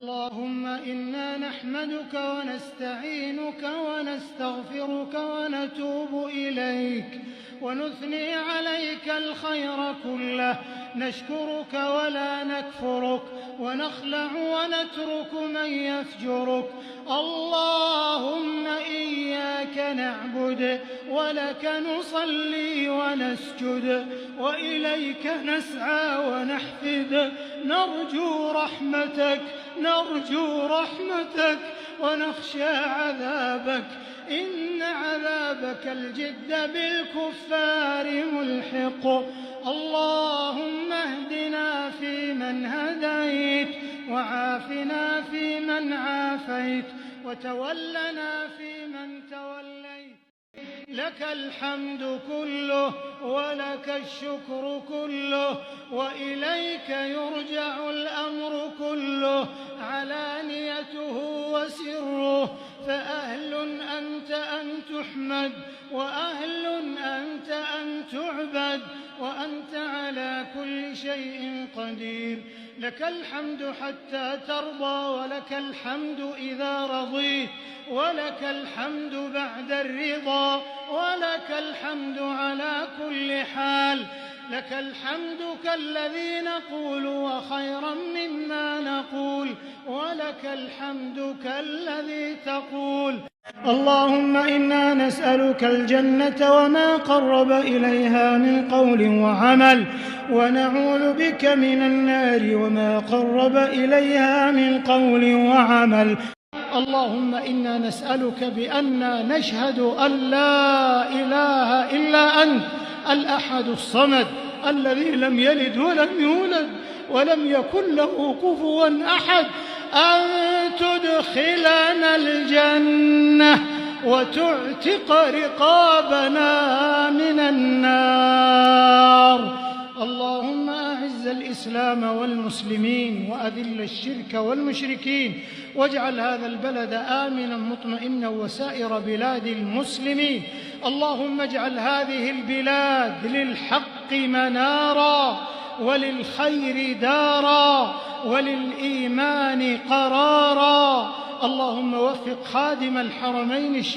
اللهم إنا نحمدك ونستعينك ونستغفرك ونتوب إليك ونثني عليك الخير كله، نشكرك ولا نكفرك، ونخلع ونترك من يفجرك. اللهم إياك نعبد ولك نصلي ونسجد وإليك نسعى ونحفد، نرجو رحمتك ونخشى عذابك، إن عذابك الجد بالكفار ملحق. اللهم اهدنا فيمن هديت، وعافنا فيمن عافيت، وتولنا فيمن توليت. لك الحمد كله ولك الشكر كله، وإليك يرجع الأمر كله، علانيته وسره. فأهل أنت أن تحمد، وأهل أنت أن تعبد، وأنت على كل شيء قدير. لك الحمد حتى ترضى، ولك الحمد إذا رضيت، ولك الحمد بعد الرضا، ولك الحمد على كل حال. لك الحمد كالذي نقول وخيرا مما نقول، ولك الحمد كالذي تقول. اللهم إنا نسألك الجنة وما قرب إليها من قول وعمل، ونعوذ بك من النار وما قرب إليها من قول وعمل. اللهم إنا نسألك بأننا نشهد أن لا إله إلا أنت الأحد الصمد الذي لم يلد ولم يولد ولم يكن له كفوا أحد، أن تدخلنا الجنة وتعتق رقابنا من النار. اللهم أعز الإسلام والمسلمين، وأذل الشرك والمشركين، واجعل هذا البلد آمنا مطمئنا وسائر بلاد المسلمين. اللهم اجعل هذه البلاد للحق منارا، وللخير دارا، وللإيمان قرارا. اللهم وفق خادم الحرمين الشريفين